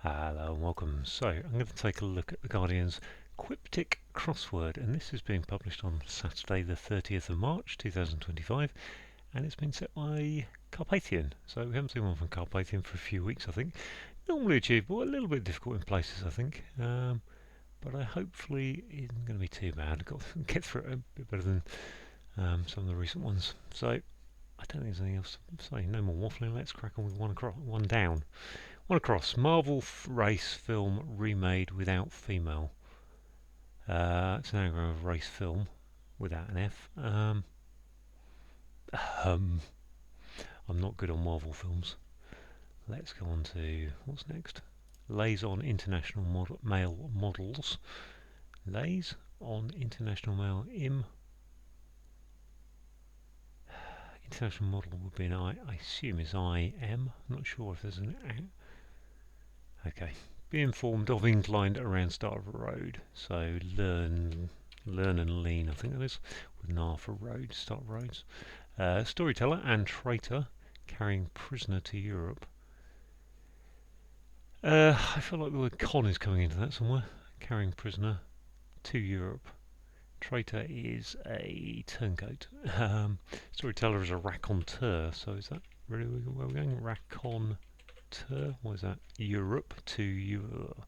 Hello and welcome. So I'm going to take a look at the Guardian's Quiptic crossword, and this is being published on Saturday the 30th of March 2025, and it's been set by Carpathian. So we haven't seen one from Carpathian for a few weeks, I think. Normally achievable, a little bit difficult in places, I think, but I hopefully it isn't going to be too bad. I've got to get through it a bit better than some of the recent ones. So I don't think there's anything else to say. No more waffling. Let's crack on with one down. One across. Marvel race film remade without female. It's an anagram of race film without an F. Um, I'm not good on Marvel films. Let's go on to what's next. Lays on international male models. Lays on international male international model would be an I assume is IM. I'm not sure if there's an A. Okay. Be informed of inclined around start of a road. So learn and lean, I think that is, with an R for road, start roads. Storyteller and traitor carrying prisoner to Europe. I feel like the word con is coming into that somewhere. Carrying prisoner to Europe. Traitor is a turncoat. Storyteller is a raconteur. So is that really where we're going? Raconteur? What is that? Europe to Europe.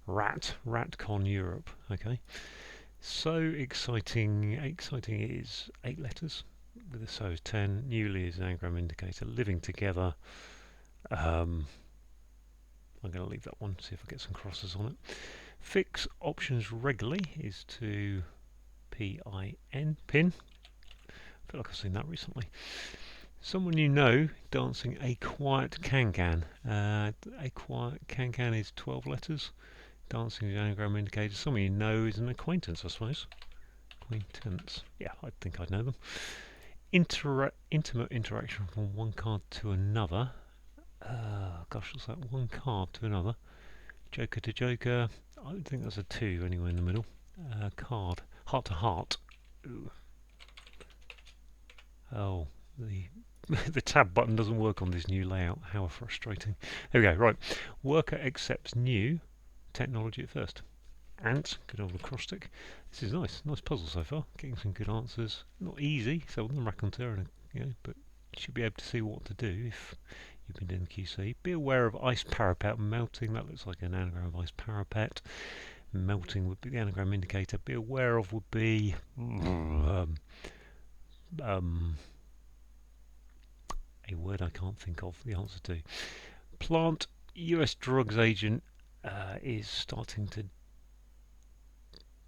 Ratcon Europe. Okay. So exciting. Exciting is 8 letters. With a so is 10. Newly is an anagram indicator. Living together. I'm going to leave that one. See if I get some crosses on it. Fix options regularly is to PIN. Pin. I feel like I've seen that recently. Someone you know dancing a quiet can-can. A quiet can-can is 12 letters. Dancing is an anagram indicator. Someone you know is an acquaintance, I suppose. Acquaintance. Yeah, I think I'd know them. Intimate interaction from one card to another. Gosh, what's that? One card to another. Joker to joker. I don't think that's a 2 anywhere in the middle. Card. Heart to heart. Ooh. Oh, the tab button doesn't work on this new layout. How frustrating. There we go. Right. Worker accepts new technology at first. Ant, good old acrostic. This is nice. Nice puzzle so far. Getting some good answers. Not easy, so on the raconteur, but you should be able to see what to do if you've been doing QC. Be aware of ice parapet melting. That looks like an anagram of ice parapet. Melting would be the anagram indicator. Be aware of would be a word I can't think of the answer to. Plant US drugs agent is starting to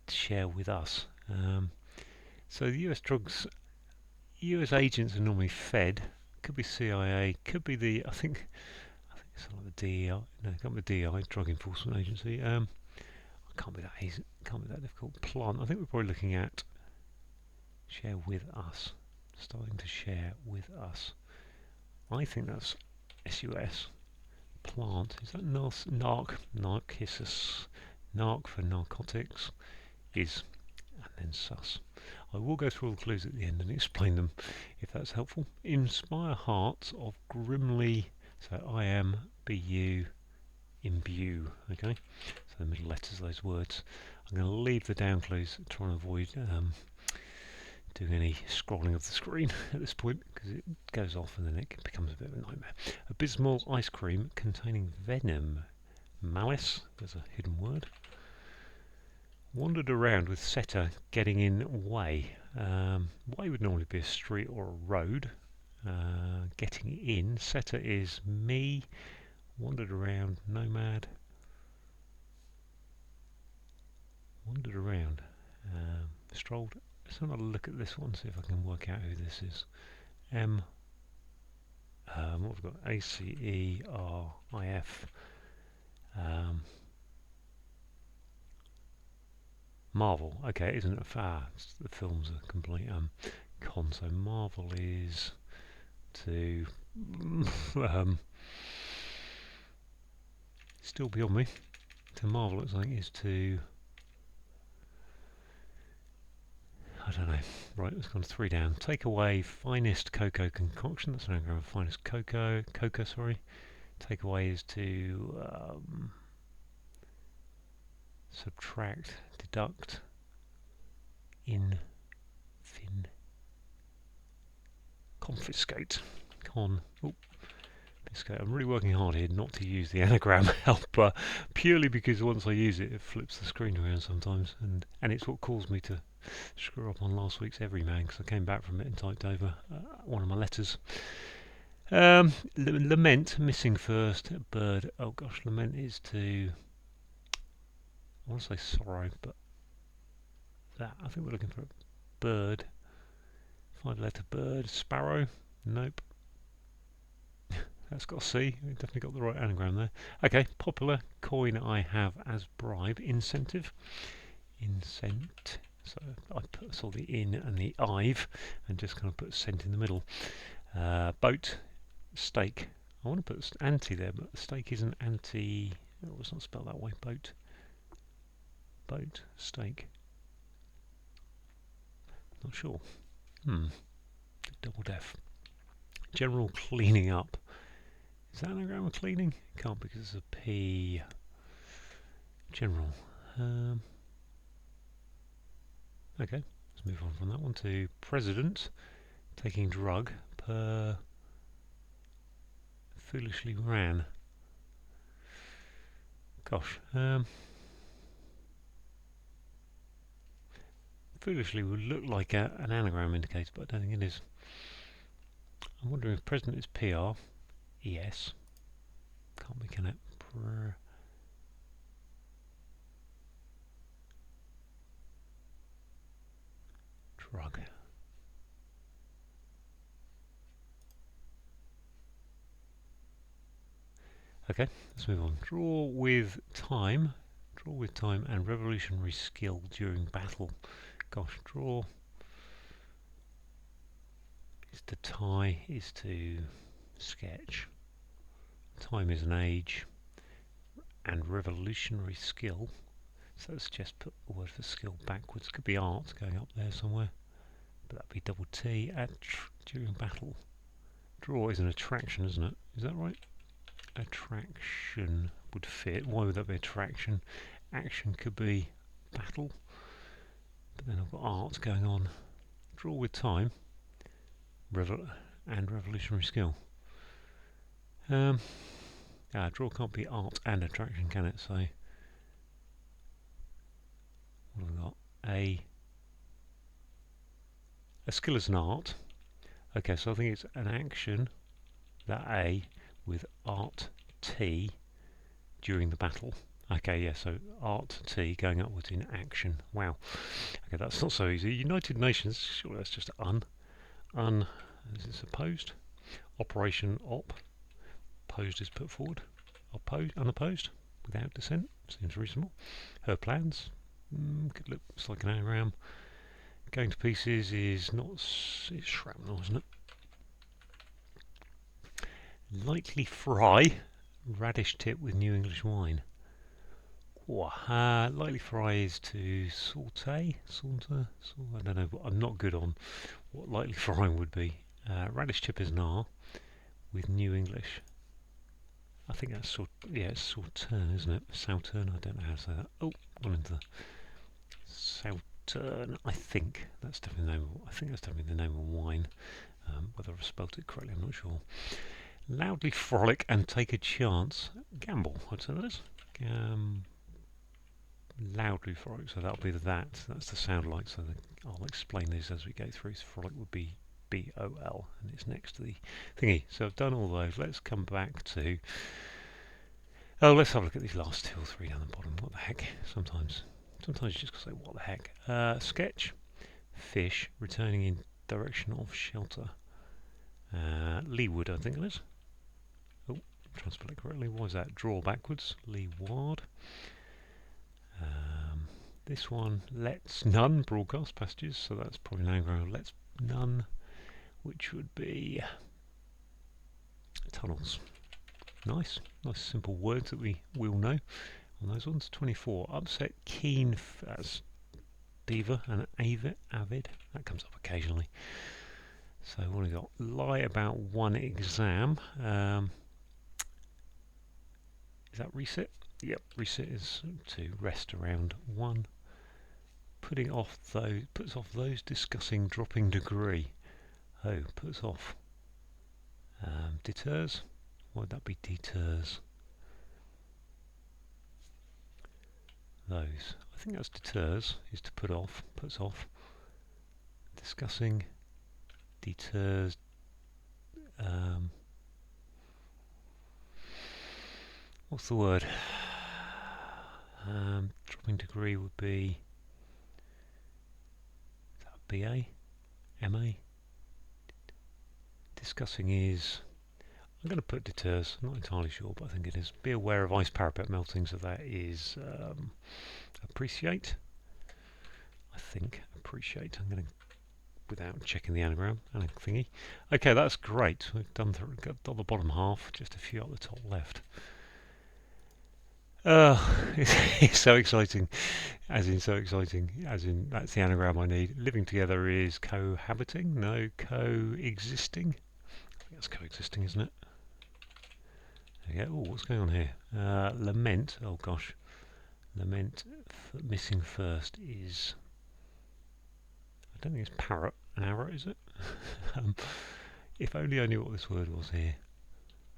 share with us. So the US agents are normally Fed. Could be CIA. Could be I think it's like the DEI. No, it can't be the DEI, Drug Enforcement Agency. Can't be that easy. Can't be that difficult. Plant. I think we're probably looking at share with us. Starting to share with us. I think that's SUS. Plant. Is that narcissus? Narc for narcotics is, and then sus. I will go through all the clues at the end and explain them if that's helpful. Inspire hearts of grimly. So I am, BU, imbue. Okay. So the middle letters of those words. I'm going to leave the down clues, try and avoid doing any scrolling of the screen at this point because it goes off and then it becomes a bit of a nightmare. Abysmal ice cream containing venom. Malice, there's a hidden word. Wandered around with setter getting in way. Way would normally be a street or a road. Getting in. Setter is me. Wandered around. Nomad. Wandered around. Strolled. Let's have a look at this one, see if I can work out who this is. What have we got? ACERIF. Marvel. Okay, it isn't the film's a complete con. So Marvel is to still beyond me. To marvel at something is to, I don't know. Right, let's go on 3 down. Take away finest cocoa concoction. That's an anagram of finest cocoa. Sorry. Take away is to subtract, deduct, in, fin, confiscate, confiscate. I'm really working hard here not to use the anagram helper, purely because once I use it, it flips the screen around sometimes, and it's what caused me to screw up on last week's Everyman, because I came back from it and typed over one of my letters. Lament, missing first, bird. Oh gosh, lament is to, I want to say sorrow, but that, I think we're looking for a bird. 5-letter bird. Sparrow. Nope. That's got a C. We definitely got the right anagram there. Okay, popular. Coin I have as bribe. Incentive. Incent. So I saw the in and the I've and just kind of put cent in the middle. Boat. Stake. I want to put anti there, but stake isn't anti. Oh, it's not spelled that way. Boat. Boat. Stake. Not sure. Double def. General cleaning up. Is that anagram of cleaning? It can't, because it's a P. General. Okay, let's move on from that one to president. Taking drug. Per. Foolishly ran. Gosh. Foolishly would look like an anagram indicator, but I don't think it is. I'm wondering if president is PR. ES. Can't be, can it? Drug. Okay, let's move on. Draw with time. Draw with time and revolutionary skill during battle. Gosh, draw is to tie, is to sketch. Time is an age. And revolutionary skill. So let's just put the word for skill backwards. Could be art going up there somewhere. But that'd be double T. During battle. Draw is an attraction, isn't it? Is that right? Attraction would fit. Why would that be attraction? Action could be battle. But then I've got art going on. Draw with time. And revolutionary skill. Draw can't be art and attraction, can it? So what have we got? A skill is an art. Okay, so I think it's an action, that A, with art T during the battle. Okay, yeah, so art T going upwards in action. Wow. Okay, that's not so easy. United Nations, surely that's just is it opposed? Operation op. Opposed is put forward. Unopposed, without dissent. Seems reasonable. Her plans. Looks like an anagram. Going to pieces is not. It's shrapnel, isn't it? Lightly fry. Radish tip with New English wine. Lightly fry is to saute. Saunter. I don't know. I'm not good on what lightly frying would be. Radish tip is an R with New English. I think that's it's sautern, isn't it? Sautern, I don't know how to say that. Oh, gone into the Sautern. I think that's definitely the name of wine. Whether I've spelt it correctly, I'm not sure. Loudly frolic and take a chance. Gamble, I'd say that is. Loudly frolic, so that'll be that's the sound like. So I'll explain this as we go through. So frolic would be B-O-L, and it's next to the thingy. So I've done all those. Let's come back to. Let's have a look at these last 2 or 3 down the bottom. What the heck? Sometimes you just gotta say what the heck. Sketch, fish, returning in direction of shelter. Leeward, I think it is. Oh, trying to spell it correctly. Why is that? Draw backwards. Leeward. This one, let's none broadcast passages. So that's probably an anagram. Let's none, which would be tunnels. Nice simple words that we will know on those ones. 24. Upset, keen, that's diva, and avid. That comes up occasionally. So what have we got? Lie about one exam. Is that reset? Yep, reset is to rest around 1. Puts off those discussing dropping degree. Oh, puts off. Deters. Why would that be deters? Those. I think that's deters, is to put off, puts off. Discussing, deters. What's the word? Dropping degree would be, is that BA? MA? Discussing is, I'm going to put deters, I'm not entirely sure, but I think it is. Be aware of ice parapet melting, so that is appreciate. I think appreciate. I'm going to, without checking the anagram thingy. Okay, that's great. We've done the bottom half, just a few up the top left. It's so exciting, as in so exciting, as in that's the anagram I need. Living together is cohabiting, no, coexisting. I think that's coexisting, isn't it? There we go. Oh, what's going on here? Lament, oh gosh. Lament, missing first is, I don't think it's parrot, an arrow, is it? If only I knew what this word was here.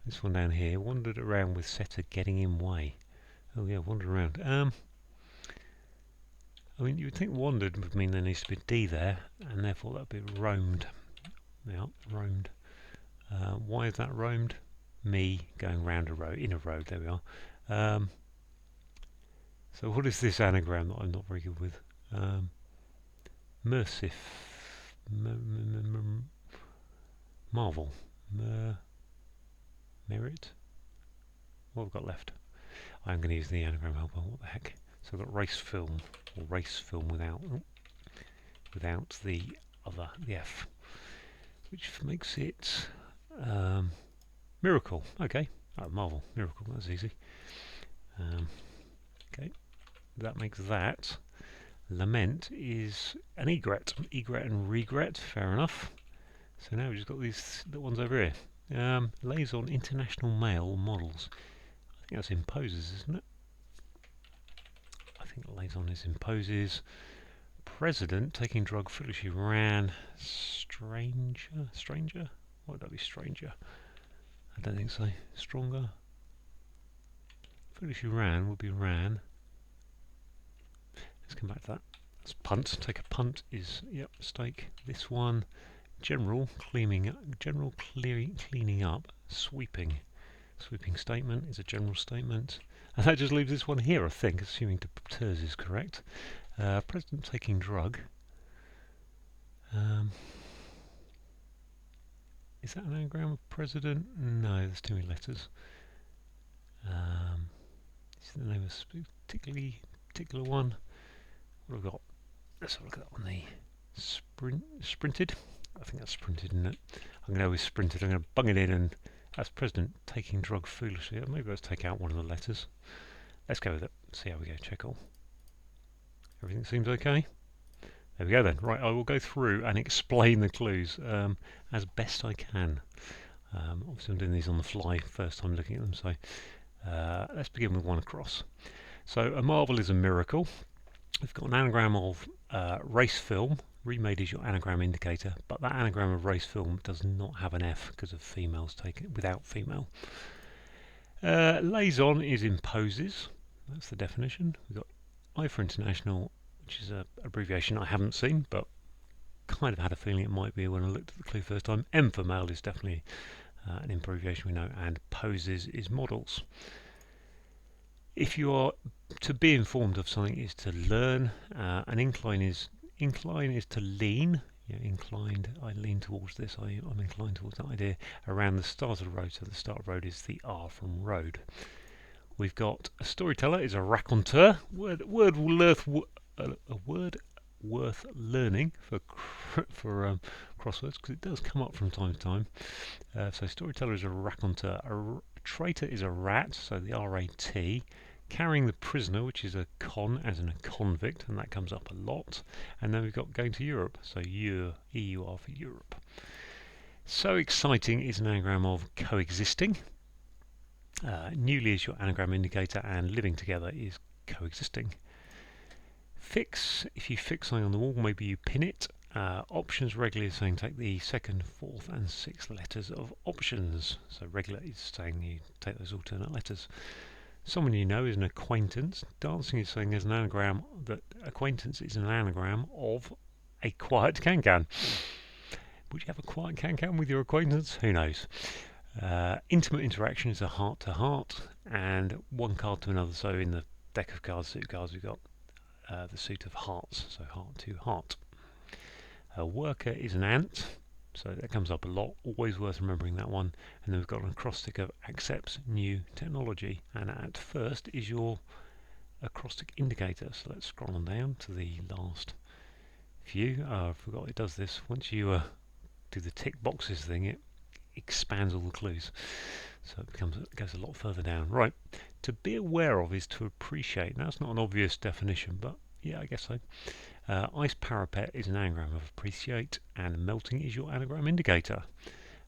This one down here, wandered around with setter getting in way. Oh yeah, wandered around. I mean, you would think wandered would mean there needs to be a D there, and therefore that would be roamed. Yeah, roamed. Why is that roamed? Me going round a road, in a road, there we are. So what is this anagram that I'm not very good with? Mercif. Marvel. Merit. What have we got left? I'm going to use the anagram helper. What the heck? So I've got race film, or race film without the other, the F, which makes it miracle. Okay, oh, Marvel, miracle. That's easy. Okay, that makes that. Lament is an egret, egret and regret. Fair enough. So now we've just got these little ones over here. Lays on international male models. I think that's imposes, isn't it? I think liaison is imposes. President taking drug foolishly ran. Stranger? Why would that be stranger? I don't think so. Stronger. Foolishly ran would be ran. Let's come back to that. That's punt. Take a punt is, yep, mistake. This one, general cleaning up. Sweeping statement is a general statement. And that just leaves this one here, I think, assuming deters is correct. President taking drug. Is that an anagram of president? No, there's too many letters. Is the name of a particular one? What have we got? Let's have a look at that one. The sprinted. I think that's sprinted, isn't it? I'm going to go with sprinted. I'm going to bung it in, and that's president taking drug foolishly. Maybe let's take out one of the letters. Let's go with it. See how we go. Check all. Everything seems okay. There we go then. Right, I will go through and explain the clues as best I can. Obviously I'm doing these on the fly, first time looking at them, so let's begin with one across. So a marvel is a miracle. We've got an anagram of race film. Remade is your anagram indicator, but that anagram of race film does not have an F because of females taken without female. Lays on is imposes. That's the definition. We've got I for international, which is an abbreviation I haven't seen, but kind of had a feeling it might be when I looked at the clue first time. M for male is definitely an abbreviation we know, and poses is models. If you are to be informed of something is to learn, and incline is to lean. Yeah, inclined, I lean towards this, I'm inclined towards that idea, around the start of the road, so the start of the road is the R from road. We've got a storyteller is a raconteur, a word worth learning for crosswords, because it does come up from time to time. So storyteller is a raconteur. A traitor is a rat, so the R-A-T. Carrying the prisoner, which is a con, as in a convict, and that comes up a lot. And then we've got going to Europe, so EUR for Europe. So exciting is an anagram of coexisting. Newly is your anagram indicator, and living together is coexisting. Fix, if you fix something on the wall, maybe you pin it. Options regularly is saying take the second, fourth and sixth letters of options. So regular is saying you take those alternate letters. Someone you know is an acquaintance. Dancing is saying there's an anagram that acquaintance is an anagram of a quiet can-can. Would you have a quiet can-can with your acquaintance? Who knows? Intimate interaction is a heart-to-heart, and one card to another. So in the deck of cards, suit of cards, we've got the suit of hearts, so heart to heart. A worker is an ant, so that comes up a lot, always worth remembering that one. And then we've got an acrostic of accepts new technology, and at first is your acrostic indicator. So let's scroll on down to the last few. I forgot it does this. Once you do the tick boxes thing, it expands all the clues, so it goes a lot further down. Right, to be aware of is to appreciate. Now, that's not an obvious definition, but yeah, I guess so. Ice parapet is an anagram of appreciate, and melting is your anagram indicator.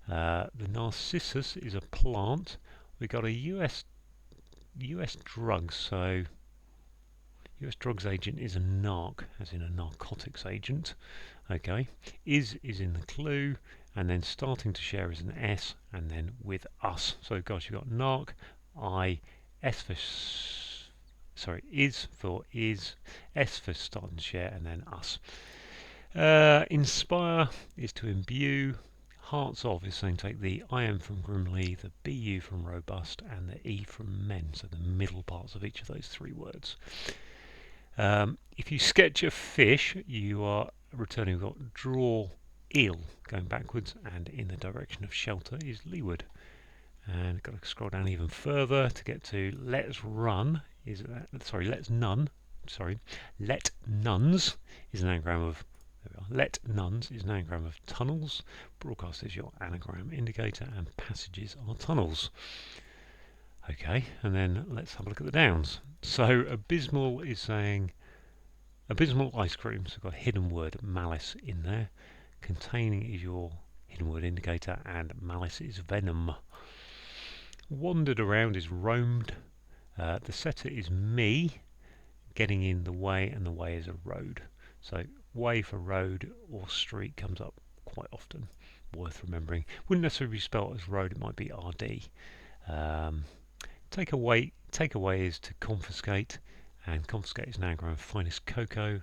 The narcissus is a plant. We got a US drug, so US drugs agent is a narc, as in a narcotics agent. Okay, is in the clue, and then starting to share is an S, and then with us. So gosh, you've got narc, I, S for is for is, S for start and share, and then us. Inspire is to imbue. Hearts of is saying take the IM from Grimly, the BU from robust, and the E from men, so the middle parts of each of those three words. If you sketch a fish, you are returning. We've got draw eel going backwards, and in the direction of shelter is leeward. And got to scroll down even further to get to let's run. Let nuns is an anagram of. Let nuns is an anagram of tunnels. Broadcast is your anagram indicator, and passages are tunnels. Okay, and then let's have a look at the downs. So abysmal is saying abysmal ice cream. So we've got a hidden word malice in there. Containing is your hidden word indicator, and malice is venom. Wandered around is roamed. The setter is me. Getting in the way, and the way is a road. So way for road or street comes up quite often. Worth remembering. Wouldn't necessarily be spelled as road. It might be RD. Take away is to confiscate, and confiscate is an anagram of finest coca,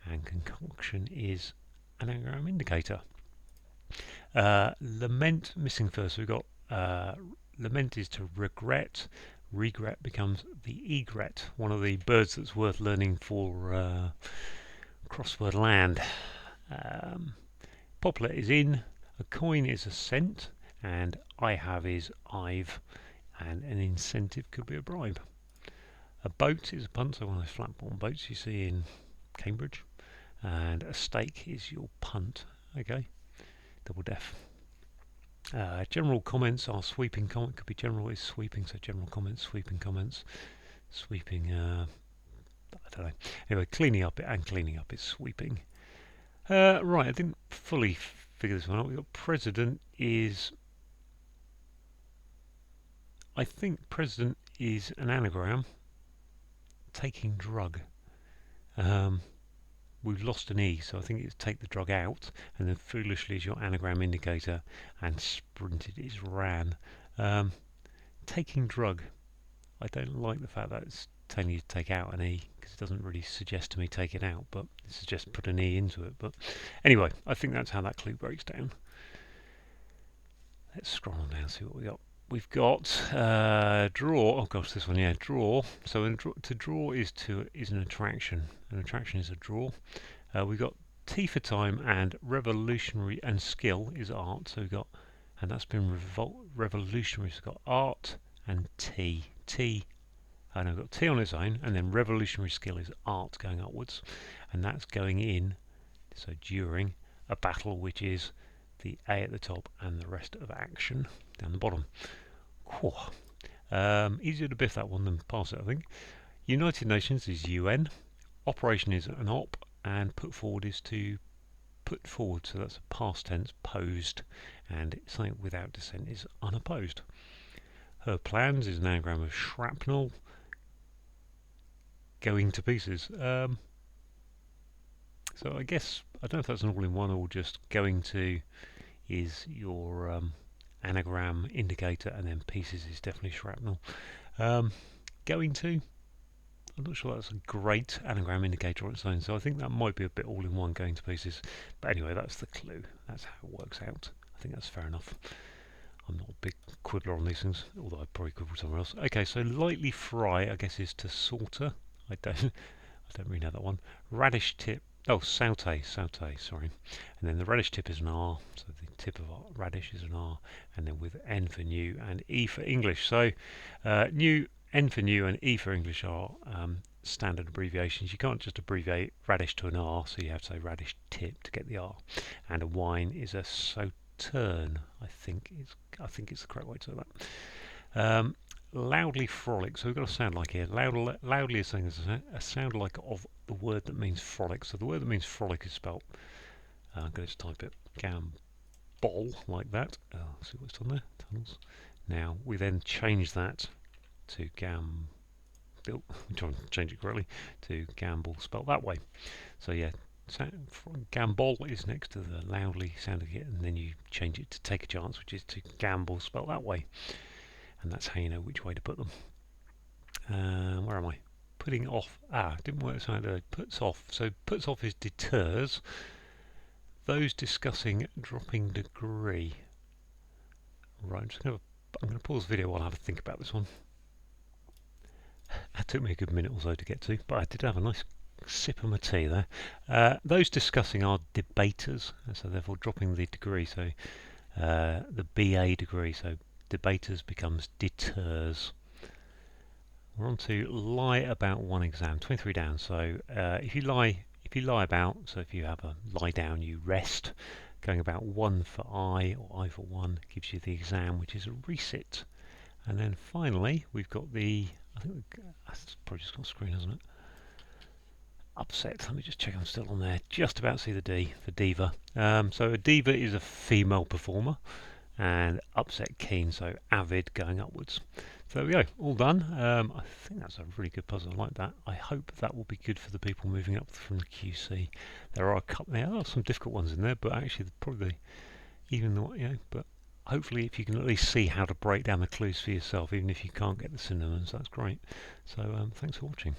and concoction is an anagram indicator. Lament, missing first. We've got lament is to regret. Regret becomes the egret, one of the birds that's worth learning for crossword land. Poplar is in. A coin is a cent, and I have is I've, and an incentive could be a bribe. A boat is a punt, so one of those flat bottom boats you see in Cambridge, and a stake is your punt. Okay, double def. General comments are sweeping comment, could be general is sweeping, so general comments, sweeping, I don't know. Anyway, cleaning up is sweeping. Right, I didn't fully figure this one out. We've got president is, I think president is an anagram, taking drug. We've lost an E, so I think it's take the drug out, and then foolishly is your anagram indicator, and sprinted is ran. Taking drug. I don't like the fact that it's telling you to take out an E, because it doesn't really suggest to me take it out, but it suggests put an E into it. But anyway, I think that's how that clue breaks down. Let's scroll on down and see what we got. We've got draw. Oh gosh, this one, yeah, draw. So to draw is an attraction. An attraction is a draw. We've got T for time, and revolutionary, and skill is art. So we've got, and that's been revolutionary. So we've got art and T. And I've got T on its own, and then revolutionary skill is art going upwards, and that's going in. So during a battle, which is the A at the top and the rest of action down the bottom. Easier to biff that one than pass it, I think. United Nations is UN. Operation is an op, and put forward is to put forward, so that's a past tense, posed, and something without dissent is unopposed. Her plans is an anagram of shrapnel going to pieces. So I guess, I don't know if that's an all-in-one or just going to is your anagram indicator, and then pieces is definitely shrapnel. Going to, I'm not sure that's a great anagram indicator on its own, so I think that might be a bit all-in-one, going to pieces. But anyway, that's the clue. That's how it works out. I think that's fair enough. I'm not a big quibbler on these things, although I'd probably quibble somewhere else. Okay, so lightly fry, I guess, is to sauter. I don't really know that one. Radish tip. Oh, saute, sorry. And then the radish tip is an R, so the tip of radish is an R, and then with N for new and E for English. So new, N for new, and E for English are standard abbreviations. You can't just abbreviate radish to an R, so you have to say radish tip to get the R. And a wine is a sauterne. I think it's the correct way to say that. Loudly frolic. So we've got a sound like here. Loudly is saying a sound like of the word that means frolic. So the word that means frolic is spelt. I'm going to just type it gambol like that. See what's on there. Tunnels. Now we then change that to I'm trying to change it correctly to gamble spelt that way. So yeah, gambol is next to the loudly sounding it, and then you change it to take a chance, which is to gamble spelt that way. And that's how you know which way to put them. Where am I? Putting off. Didn't work this out. Puts off. So puts off is deters. Those discussing dropping degree. Right, I'm going to pause the video while I have a think about this one. That took me a good minute or so to get to, but I did have a nice sip of my tea there. Those discussing are debaters, so therefore dropping the degree. So the BA degree. So debaters becomes deters. We're on to lie about one exam. 23 down. So if you lie about, so if you have a lie down, you rest. Going about one for I, or I for one, gives you the exam, which is a resit. And then finally, we've got the, I think that's probably just got a screen, hasn't it? Upset. Let me just check I'm still on there. Just about to see the D for diva. So a diva is a female performer, and upset keen, so avid, going upwards. So there we go, all done. I think that's a really good puzzle. I like that. I hope that will be good for the people moving up from the QC. There are some difficult ones in there, but actually probably but hopefully if you can at least see how to break down the clues for yourself, even if you can't get the synonyms, that's great. So thanks for watching.